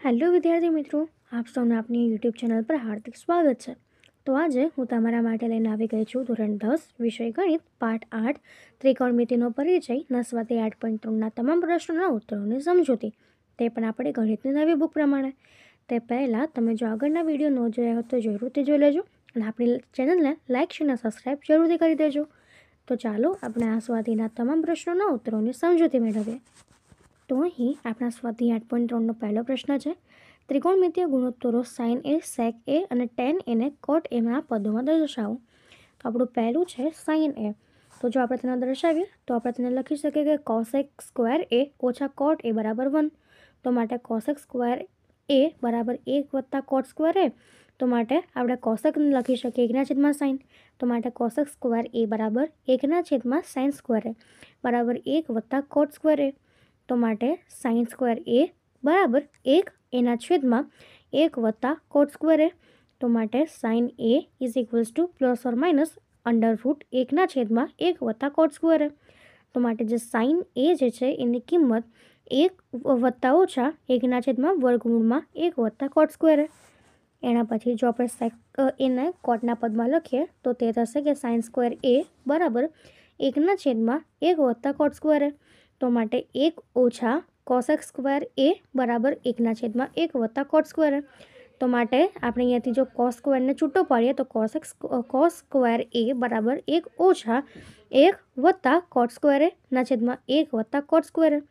Hello વિદ્યાર્થી મિત્રો, આપ સૌને આપની યુટ્યુબ ચેનલ પર હાર્દિક સ્વાગત છે। તો આજે હું તમારા માટે લઈને આવી ગઈ છું ધોરણ 10 વિષય ગણિત પાઠ 8 ત્રિકોણમિતિનો પરિચય સ્વાધ્યાય 8.3ના તમામ પ્રશ્નોના ઉત્તરોની સમજૂતી, તે પણ આપણે ગણિતની નવી બુક પ્રમાણે। તે પહેલાં તમે જો આગળના વિડીયો ન જોયા હોય તો જરૂરથી જોઈ લેજો અને આપણી ચેનલને લાઇક શેર અને સબસ્ક્રાઈબ જરૂરથી કરી દેજો। તો ચાલો આપણે આ સ્વાધ્યાયના તમામ પ્રશ્નોના ઉત્તરોની સમજૂતી મેળવીએ। તો અહીં આપણા સ્વાધ્યાય 8.3નો પહેલો પ્રશ્ન છે, ત્રિકોણમિતિય ગુણોત્તરો સાઇન એ, સેક એ અને ટેન એને કોટ એના પદોમાં દર્શાવો। તો આપણું પહેલું છે સાઇન એ। તો જો આપણે તેને દર્શાવીએ તો આપણે તેને લખી શકીએ કે કોસેક સ્ક્વેર એ ઓછા કોટ એ બરાબર 1। તો માટે કોસેક સ્ક્વેર એ બરાબર 1 વત્તા કોટ સ્ક્વેર એ। તો માટે આપણે કોસેકને લખી શકીએ 1/sin। તો માટે કોસેક સ્ક્વેર એ બરાબર 1/sin સ્ક્વેર એ બરાબર 1 વત્તા કોટ સ્ક્વેર એ। તો માટે સાઇન સ્ક્વેર એ બરાબર 1/1 વત્તા કોટ સ્ક્વેર એ। તો માટે sign A is equals to plus or minus √1/1 વત્તા કોટ સ્ક્વેર એ। તો માટે જે સાઇન એ જે છે એની કિંમત 1 વત્તા ઓછા 1/1 વત્તા કોટ સ્ક્વેર એ। એના પછી જો આપણે સેક એને કોટના પદમાં લખીએ તો તે થશે કે સાઇન સ્ક્વેર એ બરાબર 1/1 વત્તા કોટ સ્ક્વેર એ। તો માટે 1 ઓછા કોસેક સ્ક્વેર એ બરાબર 1/1 વત્તા કોટ સ્ક્વેર એ। તો માટે આપણે અહીંયાથી જો કોસ સ્ક્વેરને છૂટો પાડીએ તો કોસ સ્ક્વેર એ બરાબર 1 ઓછા 1 વત્તા કોટ સ્ક્વેર એ ના છેદમાં 1 વત્તા કોટ સ્ક્વેર એ।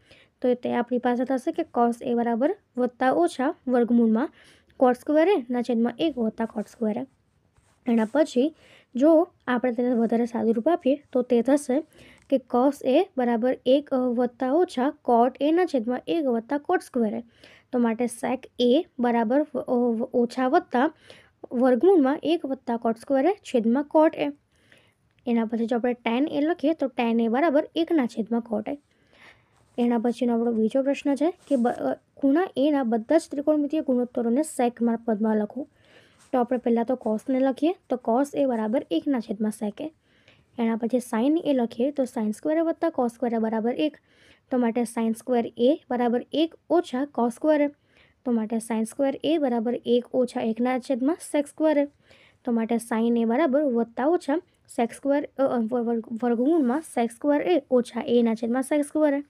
તો તે આપણી પાસે થશે કે કોસ એ બરાબર વત્તા ઓછા વર્ગમૂળમાં કોટ સ્ક્વેર એ ના છેદમાં 1 વત્તા કોટ સ્ક્વેર એ। એના પછી જો આપણે તેને વધારે સાદું રૂપ આપીએ તો તે થશે કે કોસ એ બરાબર 1 વત્તા ઓછા કોટ એ ના છેદમાં 1 વત્તા કોટ સ્ક્વેર એ। તો માટે સેક એ બરાબર ઓછા વત્તા વર્ગમૂળમાં 1 વત્તા કોટ સ્ક્વેર એ છેદમાં કોટ એ। એના પછી જો આપણે ટેન એ લખીએ તો ટેન એ બરાબર 1/છેદમાં કોટ એ। એના પછીનો આપણો બીજો પ્રશ્ન છે કે ખૂણા એના બધા જ ત્રિકોણમિતિય ગુણોત્તરોને સેક પદમાં લખો। તો આપણે પહેલાં તો કોસને લખીએ તો કોસ એ બરાબર 1/છેદમાં સેક એ। એના પછી સાઇન એ લખીએ તો સાઇન સ્ક્વેર એ વત્તા કોસ સ્ક્વેર એ બરાબર 1। તો માટે સાઇન સ્ક્વેર એ બરાબર 1 ઓછા કોસ સ્ક્વેર એ। તો માટે સાઇન સ્ક્વેર એ બરાબર 1 ઓછા 1/છેદમાં સેક સ્ક્વેર એ। તો માટે સાઇન એ બરાબર વત્તા ઓછા સેક સ્ક્વેર વર્ગમૂળમાં સેક સ્ક્વેર એ ઓછા a/છેદમાં સેક સ્ક્વેર એ।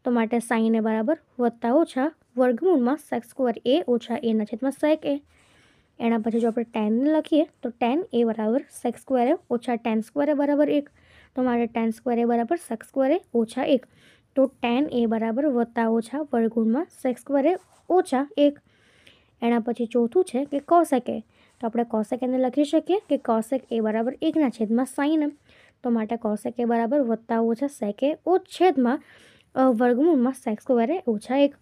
તો માટે સાઇન એ બરાબર વત્તા ઓછા વર્ગમૂળમાં સેક સ્ક્વેર એ ઓછા a/છેદમાં સેક એ। એના પછી જો આપણે ટેનને લખીએ તો ટેન એ બરાબર સેક સ્ક્વેર એ ઓછા ટેન સ્ક્વેર એ બરાબર 1। તો માટે ટેન સ્ક્વેર એ બરાબર સેક સ્ક્વેર એ ઓછા 1। તો ટેન એ બરાબર વત્તા ઓછા વર્ગમૂળમાં સેક સ્ક્વેર એ ઓછા 1। એના પછી ચોથું છે કે કોસેક એ। તો આપણે કોસેક એને લખી શકીએ કે કોસેક એ બરાબર 1/છેદમાં સાઇન એ। તો માટે કોસેક એ બરાબર વત્તા ઓછા સેક એ છેદમાં વર્ગમૂળમાં સેક સ્ક્વેર એ ઓછા 1।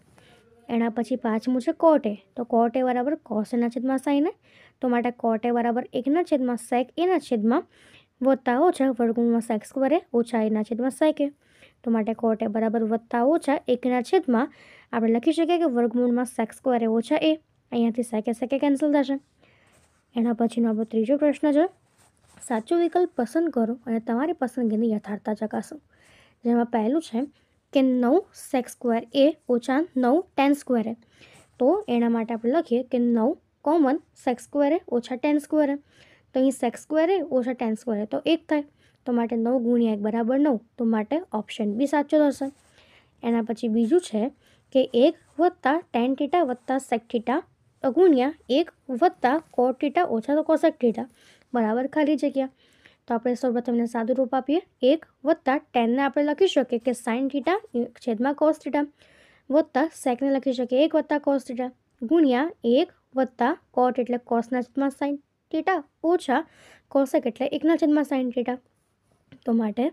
એના પછી પાંચમું છે કોટ એ। તો કોટ એ બરાબર કોસ એના/છેદમાં સાઇન એ। તો માટે કોટ એ બરાબર 1/છેદમાં સેક એના/છેદમાં વત્તા ઓછા વર્ગમૂળમાં સેક સ્ક્વેર એ ઓછા a/છેદમાં સેક એ। તો માટે કોટ એ બરાબર વત્તા ઓછા 1/છેદમાં આપણે લખી શકીએ કે વર્ગમૂળમાં સેક સ્ક્વેર એ ઓછા a। અહીંયાથી સેકે કેન્સલ થશે। એના પછીનો આપણો ત્રીજો પ્રશ્ન છે, સાચો વિકલ્પ પસંદ કરો અને તમારી પસંદગીની યથાર્થતા ચકાસો। જેમાં પહેલું છે કે 9 સેક સ્ક્વેર એ ઓછા 9 ટેન સ્ક્વેર એ। તો એના માટે આપણે લખીએ કે 9 કોમન સેક સ્ક્વેર એ ઓછા ટેન સ્ક્વેર એ। તો અહીં સેક સ્ક્વેર એ ઓછા ટેન સ્ક્વેર એ તો 1 થાય। તો માટે 9 ગુણ્યા 1 બરાબર 9। તો માટે ઓપ્શન બી સાચો થશે। એના પછી બીજું છે કે 1 વત્તા ટેન થીટા વત્તા સેક થીટા ગુણ્યા 1 વત્તા કોટ થીટા ઓછા તો કોસેક થીટા બરાબર ખાલી જગ્યા। તો આપણે સૌપ્રથમ એને સાદું રૂપ આપીએ, 1 વત્તા ટેનને આપણે લખી શકીએ કે સાઇન થીટા છેદમાં કોસ થીટા વત્તા સેકને લખી શકીએ 1 વત્તા કોસ થીટા ગુણ્યા 1 વત્તા કોટ એટલે કોસના/છેદમાં સાઇન થીટા ઓછા કોસેક એટલે 1/છેદમાં સાઇન થીટા। તો માટે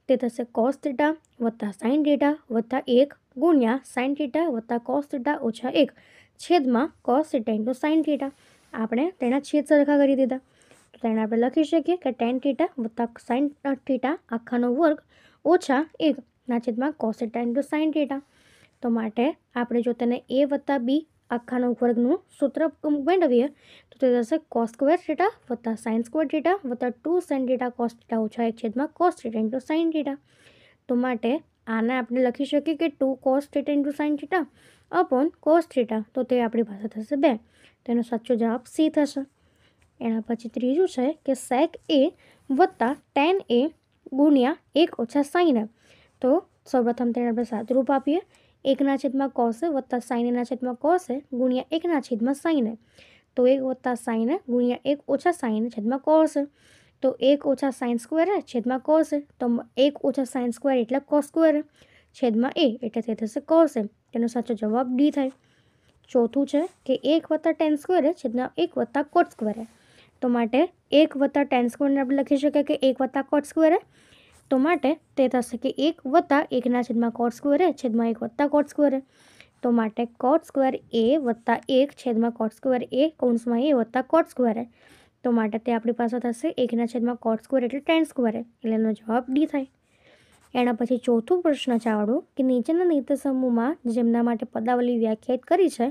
તે થશે કોસ થીટા વત્તા સાઇન થીટા વત્તા 1 ગુણ્યા સાઇન થીટા વત્તા કોસ થીટા ઓછા 1 છેદમાં cos theta into sine theta. આપણે તેના છેદ સરખા કરી દીધા। તો તેને આપણે લખી શકીએ કે ટેન થીટા વત્તા સાઇન થીટા આખાનો વર્ગ ઓછા 1/છેદમાં cos theta into sine theta. તો માટે આપણે જો તેને a વત્તા બી આખાનો વર્ગનું સૂત્ર મેળવીએ તો તે થશે કોસ સ્ક્વેર થીટા વત્તા સાઇન સ્ક્વેર થીટા વત્તા 2 સાઇન થીટા કોસ થીટા ઓછા 1/છેદમાં cos theta into sine theta. તો માટે આને આપણે લખી શકીએ કે 2 cos theta into sine theta upon cos theta तो ते आपणी पासे थशे 2 तो एनो साचो जवाब सी थशे। एना पछी त्रीजुं छे के sec a वत्ता tan a गुण્યા 1 ઓછા sin a तो સૌપ્રથમ તેને આપણે સાદુરૂપ આપીએ 1/cos a વત્તા sin a ના છેદમાં cos a ગુણ્યા 1/sin a तो 1 વત્તા sin a ગુણ્યા 1 ઓછા sin a છેદમાં cos a तो 1 ઓછા sin સ્ક્વેર a છેદમાં cos a तो 1 ઓછા sin સ્ક્વેર એટલે cos સ્ક્વેર a છેદમાં a એટલે તે થશે cos a તેનો સાચો જવાબ ડી થાય। ચોથું છે કે 1 વત્તા tan સ્ક્વેર a છેદમાં 1 વત્તા cot સ્ક્વેર a तो माटे 1 वत्ता tan स्क्वेर ने આપણે લખી શકીએ કે 1 વત્તા cot સ્ક્વેર a तो माटे તે થશે કે 1 વત્તા 1 છેદમાં cot સ્ક્વેર a છેદમાં 1 વત્તા cot સ્ક્વેર a तो माटे cot स्क्वेर a वत्ता 1 छेदમાં cot स्क्वेर a કૌંસમાં a વત્તા cot સ્ક્વેર a तो माटे તે આપણી પાસે થશે 1 છેદમાં cot સ્ક્વેર એટલે tan સ્ક્વેર a એટલે એનો જવાબ ડી થાય। એના પછી ચોથું પ્રશ્ન છે આવડો કે નીચેના નીતિ સમૂહમાં જેમના માટે પદાવલી વ્યાખ્યાયિત કરી છે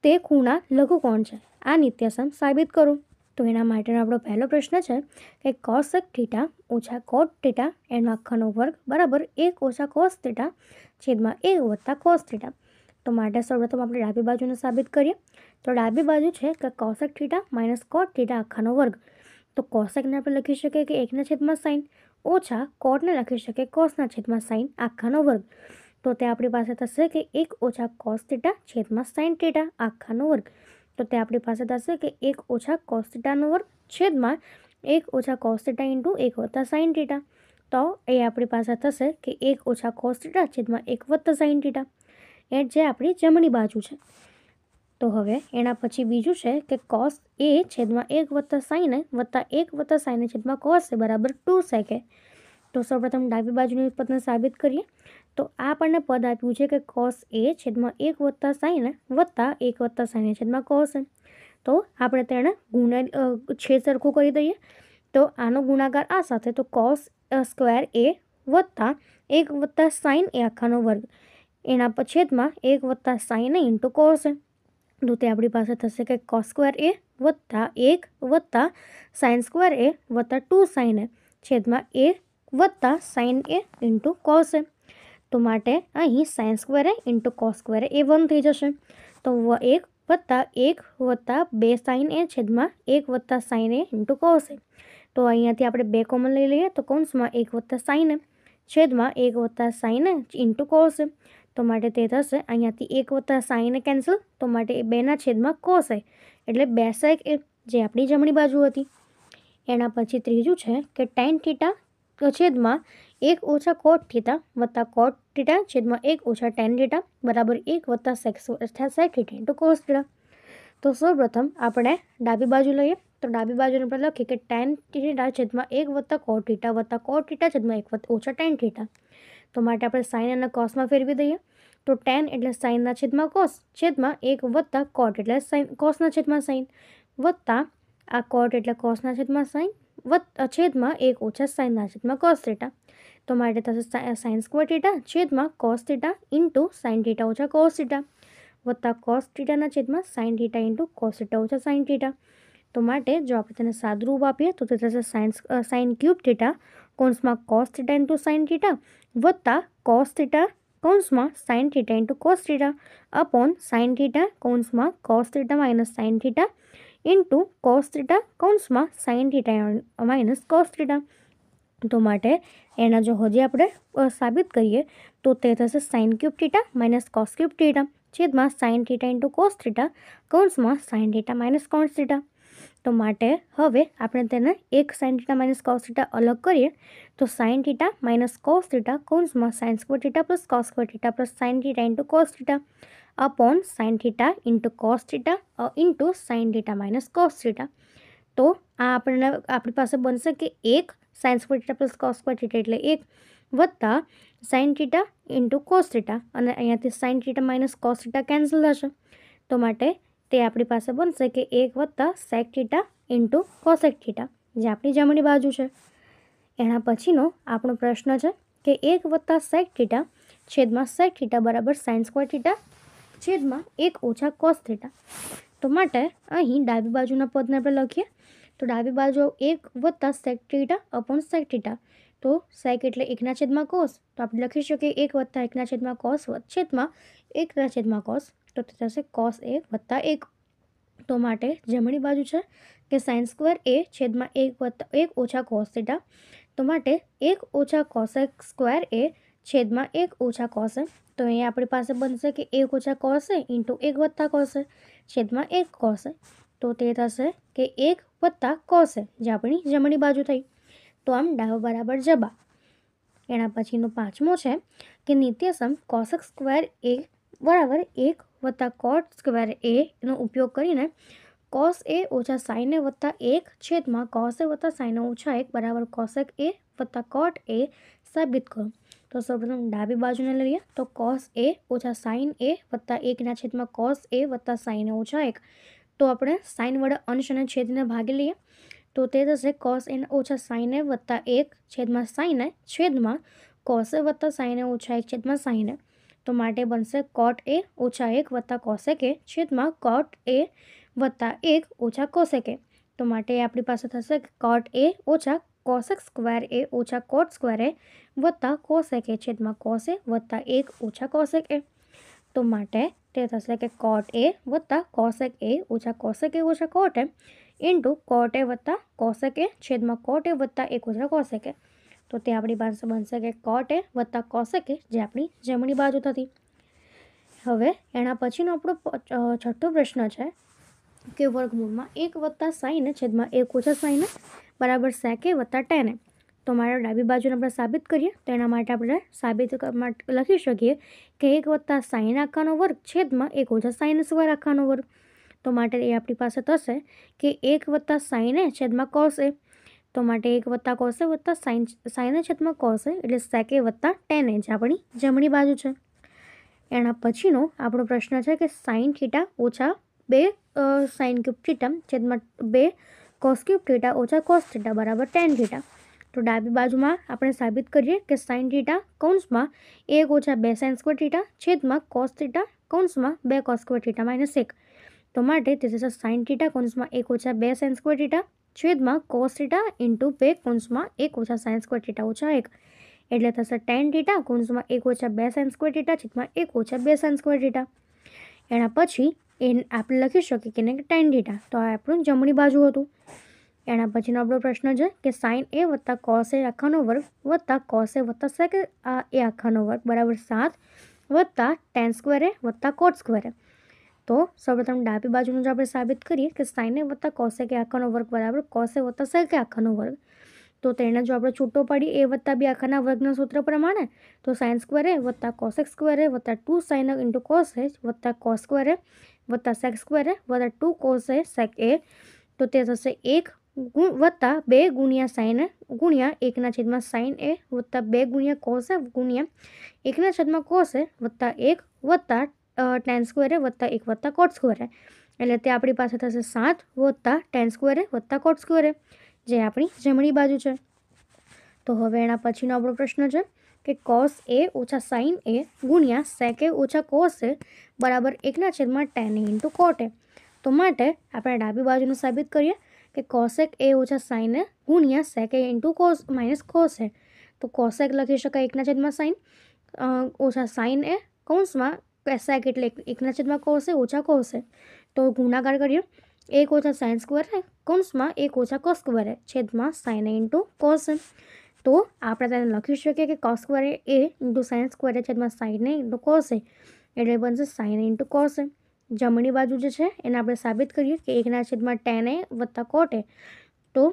તે ખૂણા લઘુકોણ છે આ નિત્યસમ સાબિત કરો। तो एना माटेनो आपणो पहलो प्रश्न है कि cosec थीटा ओछा cot थीटा एनो आखानो वर्ग बराबर 1 ओछा cos थीटा छेदमां 1 वत्ता cos थीटा। तो माटे सर्वप्रथम आपणे डाबी बाजुने साबित करीए। तो डाबी बाजु छे कि cosec theta minus cot theta आखानो वर्ग तो cosec ने आपणे लखी शकीए कि 1/sin ओछा cot ने लखी शकीए cos/sin आखानो वर्ग तो ते आपणी पासे थशे कि 1 ओछा cos थीटा छेदमां sin थीटा आखानो वर्ग तो ते आपणी पासे थशे कि 1 ओछा cos थीटानो वर्ग छेदमां 1 ओछा cos थीटा इंटू 1 वत्ता sin थीटा तो ए आपणी पासे थशे कि 1 ओछा cos थीटा छेदमां 1 वत्ता sin थीटा ए जे आपणी जमणी बाजु छे। तो हवे एना पछी बीजुं छे कि cos a छेदमां 1 वत्ता sin a वत्ता 1 वत्ता sin a छेदमां cos a बराबर 2 sec a तो सर्वप्रथम डाबी बाजुनी पदने साबित करीए। तो आ आपणे पद आप्युं छे कि cos a छेदमां 1 वत्ता sin a वत्ता 1 वत्ता sin a छेदमां cos a तो आपणे तेने छेद सरखो करी दईए। तो आनो गुणाकार आ साथे तो cos स्क्वेर a वत्ता 1 वत्ता sin a आखानो वर्ग एना छेदमां 1 वत्ता sin a into cos a तो ते आपणी पासे थशे कि cos स्क्वेर a वत्ता 1 वत्ता sin स्क्वेर a वत्ता 2 sin a छेदमां 1 वत्ता sin a into cos a तो माटे अहीं sin square a into cos square a 1 थई जशे तो 1 वत्ता 1 वत्ता 2 sin a छेदमां 1 वत्ता sin a into cos a तो अहींयाथी आपणे 2 कॉमन लई लईए तो कौंसमां 1 वत्ता sin a छेदमां 1 वत्ता sin a into cos a तो माटे ते थशे अहींयाथी 1 वत्ता sin a केन्सल तो माटे 2 ना छेदमां cos a एटले 2 sec a जे आपणी जमणी बाजु हती। एना पछी त्रीजुं छे कि tan थीटा छेदमां 1 ओछा cot थीटा वत्ता cot थीटा छेदमां 1 ओछा tan थीटा बराबर 1 वत्ता sec theta into cos theta. तो सर्वप्रथम आपणे डाबी बाजु लईए। तो डाबी बाजुने आपणे लखीए कि tan थीटा छेदमां 1 वत्ता cot थीटा छेदमां 1 ओछा tan थीटा तो माटे आपणे sin अने cos में फेरवी दईए। तो tan एटले sin ना छेदमां cos छेदमां 1 वत्ता cot एटले sin cos ना छेदमां sin वत्ता आ cot एटले cos ना छेदमां sin वत्ता छेदमां 1 ओछा sin ना छेदमां cos थीटा तो माटे थशे sin स्क्वेर थीटा छेदमां cos theta into sin theta ओछा cos थीटा वत्ता cos थीटा ना छेदमां sin theta into cos theta ओछा sin थीटा तो माटे जो आपणे तेने सादुरूप आपीए तो ते थशे sin क्यूब थीटा कौंसमां cos theta into sin theta वत्ता cos थीटा कौंसमां sin theta into cos theta upon sin theta कौंसमां cos theta minus sin theta into cos theta कौंसमां sin theta minus cos theta तो माटे एना जो हजी आपणे साबित करीए तो ते थशे sin cube theta minus cos cube theta छेदमां sin theta into cos theta कौंसमां sin theta minus cos theta तो माटे हवे आपणे तेने एक sin theta minus cos theta अलग करीए तो sin theta minus cos theta कौंसमां sin square theta plus cos square theta plus sin theta into cos theta upon sin theta into cos theta into sin theta minus cos theta तो आ आपणे आपणी पासे बनशे कि 1 sin square theta plus cos square theta एटले 1 वत्ता sin theta into cos theta अने अहींयाथी sin theta minus cos theta cancel थशे तो माटे ते आपणी पासे बनशे कि 1 वत्ता sec theta into cosec theta जे आपणी जमणी बाजु छे। एना पछीनो आपणो प्रश्न छे कि 1 वत्ता sec थीटा छेदमां sec थीटा बराबर sin स्क्वेर थीटा छेदमां 1 ओछा cos थीटा तो माटे अहीं डाबी बाजुना पदने आपणे लखीए। तो डाबी बाजु 1 वत्ता sec theta upon sec theta તો સેક એટલે 1/, કોસ, તો આપણે લખી શકીએ 1 + 1/, કોસ છેદમાં 1/, કોસ, તો તે થશે cos A + 1. તો માટે જમણી બાજુ છે કે sin² A છેદમાં 1 - cos θ, તો માટે 1 - cosec² A છેદમાં 1 - cos A. તો અહીંયા આપણી પાસે બનશે કે 1 - cos A × 1 + cos A છેદમાં 1 cos A. તો તે થશે કે 1 + cos A, જે આપણી જમણી બાજુ થઈ. તો આમ ડાબા બરાબર જબા. એના પછીનું પાંચમું છે કે નિત્યસમ cosec² A બરાબર 1 + cot² A નો ઉપયોગ કરીને cos A - sin A + 1 છેદમાં cos A + sin A - 1 બરાબર cosec A + cot A સાબિત કરો. તો સૌપ્રથમ ડાબી બાજુને લઈએ તો cos A - sin A + 1 છેદમાં cos A + sin A - 1. તો આપણે sin વડે અંશ અને છેદને ભાગી લઈએ, તો તે થશે cos A - sin A + 1 છેદમાં sin A છેદમાં cos A + sin A - 1 છેદમાં sin A. તો માટે બનશે cot A - 1 + cosec A છેદમાં cot A + 1 - cosec A. તો માટે આપણી પાસે થશે cot A - cosec² A - cot² A + cosec A છેદમાં cos A + 1 - cosec A. તો માટે તે થશે કે cot A + cosec A - cosec A - cot A × cot A + cosec A છેદમાં cot A + 1 - cosec A. તો તે આપણી પાસે બનશે કે cot A + cosec A, જે આપણી જમણી બાજુ થતી. હવે એના પછીનો આપણો છઠ્ઠો પ્રશ્ન છે કે વર્ગમૂળમાં 1 + sin A છેદમાં 1 - sin A બરાબર sec A + tan A. તો મારે ડાબી બાજુને આપણે સાબિત કરીએ, તો એના માટે આપણે સાબિત લખી શકીએ કે 1 + sin આખાનો² છેદમાં 1 - sin² આખાનો વર્ગ. તો માટે એ આપણી પાસે થશે કે 1 + sin A છેદમાં cos A. તો માટે 1 + cos A + sin A છેદમાં cos A એટલે sec A + tan A, જે આપણી જમણી બાજુ છે. એના પછીનો આપણો પ્રશ્ન છે કે sin θ - 2 sin³ θ છેદમાં 2 cos³ θ - cos θ બરાબર tan θ. તો ડાબી બાજુમાં આપણે સાબિત કરીએ કે sin θ કૌંસમાં 1 - 2 sin² θ છેદમાં cos θ કૌંસમાં 2 cos² θ - 1. તો માટે તે થશે sin θ કૌંસમાં 1 - 2 sin² θ છેદમાં cos θ × 2 કૌંસમાં 1 - sin² θ - 1. એટલે થશે tan θ કૌંસમાં 1 - 2 sin² θ છેદમાં 1 - 2 sin² θ. એના પછી આપણે લખી શકીએ કે tan θ. તો આ આપણું જમણી બાજુ હતું. એના પછીનો આપણો પ્રશ્ન છે કે sin A + cos A આખાનો વર્ગ + cos A + sec A આખાનો વર્ગ બરાબર 7 + tan² A + cot². તો સૌપ્રથમ ડાબી બાજુનું જો આપણે સાબિત કરીએ કે sin A + cosec A આખાનો વર્ગ બરાબર cos A + sec A આખાનો વર્ગ. તો તેને જો આપણે છૂટો પાડીએ A + B આખાના વર્ગના સૂત્ર પ્રમાણે, તો sin² A + cosec² A + 2 sin A × cos A + cos² A + sec² A + 2 cos A sec A. તો તે થશે 1 + 2 × sin A × 1/sin A + 2 × cos A × 1/cos A + 1 + tan² A + 1 + cot². એટલે તે આપણી પાસે થશે 7 + tan² A + cot², જે આપણી જમણી બાજુ છે. તો હવે એના પછીનો આપણો પ્રશ્ન છે કે cos A - sin A × sec A - cos A બરાબર 1/tan A × cot A. તો માટે આપણે ડાબી બાજુનું સાબિત કરીએ કે cosec A - sin A × sec A × cos A. તો cosec લખી શકાય 1/sin sin A કૌંસમાં sec એટલે 1/cos A - cos A. તો ગુણાકાર કરીએ 1 - sin² A કૌંસમાં 1 - cos² A છેદમાં sin A × cos A. તો આપણે તેને લખી શકીએ કે cos² A × sin² A છેદમાં sin A × cos A, એટલે બનશે sin A × cos A. જમણી બાજુ જે છે એને આપણે સાબિત કરીએ કે 1/tan A + cot A. તો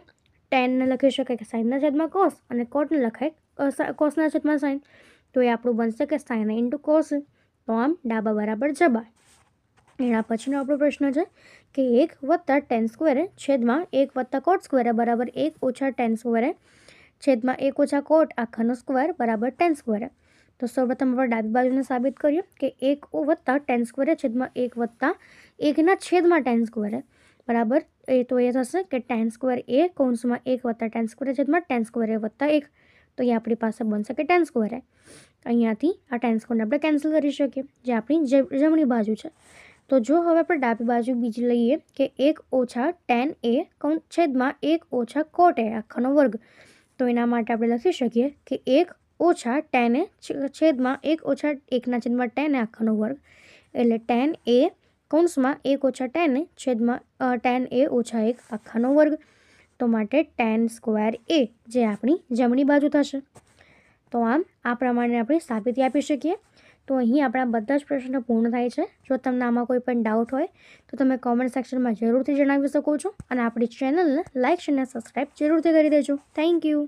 tanને લખી શકાય કે sin cos અને cotને લખાય cos/sin. તો એ આપણું બનશે કે sin A × cos A. તો આમ ડાબા બરાબર જબા. એના પછીનો આપણો પ્રશ્ન છે કે 1 + tan² A છેદમાં 1 + cot² A બરાબર 1 - tan² A છેદમાં 1 - cot આખાનો સ્ક્વેર બરાબર tan². તો સૌપ્રથમ આપણે ડાબી બાજુને સાબિત કરીએ કે 1 + tan² A છેદમાં 1 + 1/tan² A બરાબર તો એ થશે કે tan² A કૌંસમાં 1 + tan² A છેદમાં tan² A + 1. તો એ આપણી પાસે બનશે કે tan². અહીંયાથી આ tan² આપણે કેન્સલ કરી શકીએ, જે આપણી જમણી બાજુ છે. તો જો હવે આપણે ડાબી બાજુ બીજી લઈએ કે 1 - tan A છેદમાં 1 - cot A આખાનો વર્ગ. તો એના માટે આપણે લખી શકીએ કે 1 ઓછા tan a છેદમાં 1 ઓછા 1 છેદમાં tan a આખાનો વર્ગ, એટલે tan a કૌંસમાં 1 ઓછા tan a છેદમાં tan a ઓછા 1 આખાનો વર્ગ. તો માટે tan સ્ક્વેર a જે આપણી જમણી બાજુ થશે. તો આમ આ પ્રમાણે આપણે સાબિતી આપી શકીએ. તો અહીં આપણા બધા જ પ્રશ્નો પૂર્ણ થાય છે. જો તમને આમાં કોઈ પણ ડાઉટ હોય તો તમે કોમેન્ટ સેક્શનમાં જરૂરથી જણાવી શકો છો અને આપણી ચેનલને લાઇક અને સબસ્ક્રાઈબ જરૂરથી કરી દેજો. Thank you.